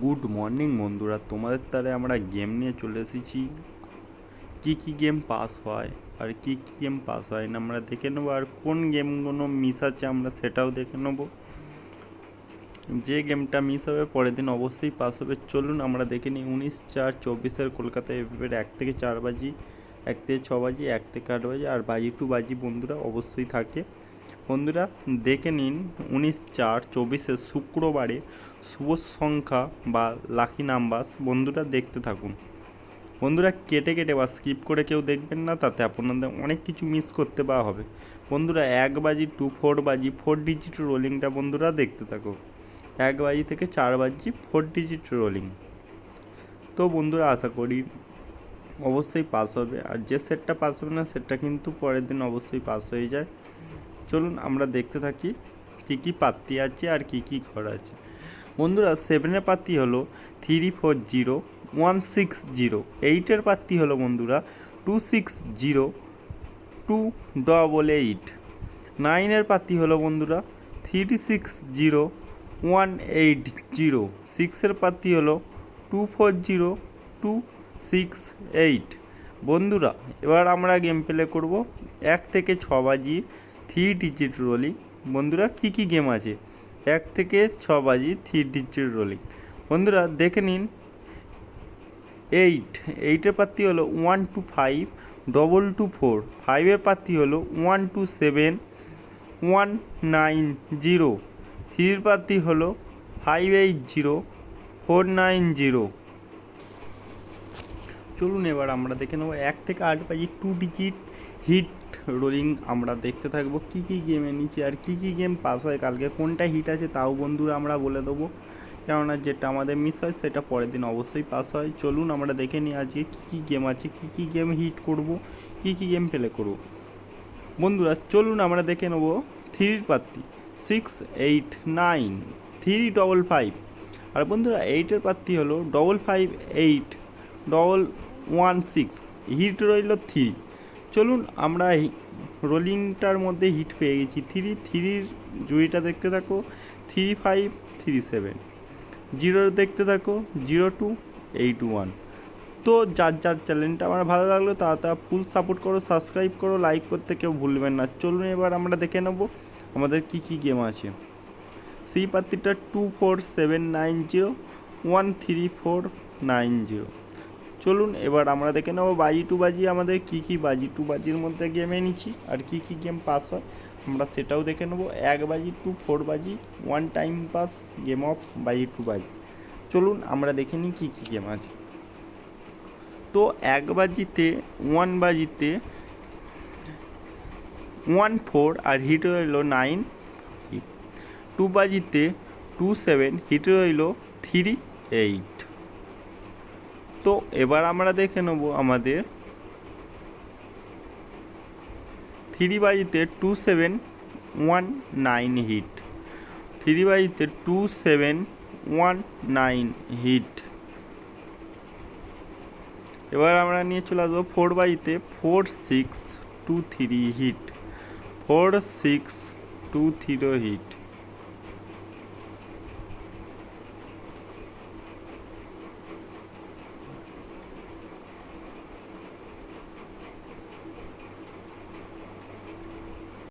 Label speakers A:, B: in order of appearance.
A: Good morning বন্ধুরা, তোমাদের তারে আমরা গেম নিয়ে চলে এসেছি। কী কী গেম পাস হয় আর কী কী গেম পাস হয় না আমরা দেখে নেবো, আর কোন গেমগুলো মিস আছে আমরা সেটাও দেখে নেবো। যে গেমটা মিস হবে পরের দিন অবশ্যই পাস হবে। চলুন আমরা দেখে নিই। 19/4/24 কলকাতা এবার 1 থেকে 4 বাজি, 1 থেকে 6 বাজি, 1 থেকে 8 বাজি আর বাজি টু বাজি বন্ধুরা অবশ্যই থাকে। বন্ধুরা দেখে নিন 19/4/24 শুক্রবারে শুভ সংখ্যা বা লাকি নাম্বারস বন্ধুরা দেখতে থাকুন। বন্ধুরা কেটে কেটে বা স্কিপ করে কেউ দেখবেন না, তাতে আপনাদের অনেক কিছু মিস করতে পাওয়া হবে। বন্ধুরা 1 বাজি টু 4 বাজি 4 ডিজিট রোলিংটা বন্ধুরা দেখতে থাকো। 1 বাজি থেকে 4 বাজি 4 ডিজিট রোলিং। তো বন্ধুরা আশা করি অবশ্যই পাস হবে, আর যে সেটটা পাস হবে না সেটটা কিন্তু পরের দিন অবশ্যই পাস হয়ে যায়। চলুন আমরা দেখতে থাকি কী কী পাত্তি আছে আর কী কী ঘর আছে। বন্ধুরা 7-এর পাত্তি হলো 340-160, 8-এর পাত্তি হলো বন্ধুরা 260-288, 9-এর পাত্তি হলো বন্ধুরা 360-180, 6-এর পাত্তি হলো 240-268। বন্ধুরা এবার আমরা গেম প্লে করব 1 থেকে 6 বাজি 3 ডিজিট রোলিং। বন্ধুরা কী কী গেম আছে 1 থেকে 6 বাজি 3 ডিজিট রোলিং বন্ধুরা দেখে নিন। 8-এর পাত্তি হলো 125-224, 5-এর পাত্তি হলো 127-190, 3-এর পাত্তি হলো 580-490। চলুন এবার আমরা দেখে নেবো 1 থেকে 8 বাজি 2 ডিজিট হিট রোলিং আমরা দেখতে থাকবো কী কী গেমে নিচে আর কী কী গেম পাস হয় কালকে, কোনটা হিট আছে তাও বন্ধুরা আমরা বলে দেবো, কেননা যেটা আমাদের মিস হয় সেটা পরের দিন অবশ্যই পাস হয়। চলুন আমরা দেখে নিই আজকে কী কী গেম আছে, কী কী গেম হিট করব, কী কী গেম প্লে করব। বন্ধুরা চলুন আমরা দেখে নেবো 3-এর পাত্তি 689 355, আর বন্ধুরা 8-এর পাত্তি হলো 558-116, হিট রইল 3। চলুন আমরা রোলিংটার মধ্যে হিট পেয়ে গেছি 3-3-র জুড়িটা দেখতে থাকো 3537, 0 দেখতে থাকো 0281। তো যার যার চ্যানেলটা আমার ভালো লাগলো তা ফুল সাপোর্ট করো, সাবস্ক্রাইব করো, লাইক করতে কেউ ভুলবেন না। চলুন এবার আমরা দেখে নেব আমাদের কী কী গেম আছে। সেই পাত্রিটা 24790-13490। চলুন এবার আমরা দেখে নেব বাজি টু বাজি আমাদের কী কী বাজি টু বাজির মধ্যে গেমে নিচ্ছি আর কী কী গেম পাস হয় আমরা সেটাও দেখে নেব। 1 বাজি টু 4 বাজি 1 টাইম পাস গেম অফ বাজি টু বাজি। চলুন আমরা দেখে নিই কী কী গেম আছে। তো 1 বাজিতে 1 বাজিতে 14 আর হিট রইল 9 হিট। 2 বাজিতে 27 হিট রইল 38। তো এবার আমরা দেখে নেব আমাদের 3 বাজিতে 2719 হিট, 3 বাজিতে 2719 হিট। এবার আমরা নিয়ে চলে আসবো 4 বাজিতে 4623 হিট, 4620 হিট।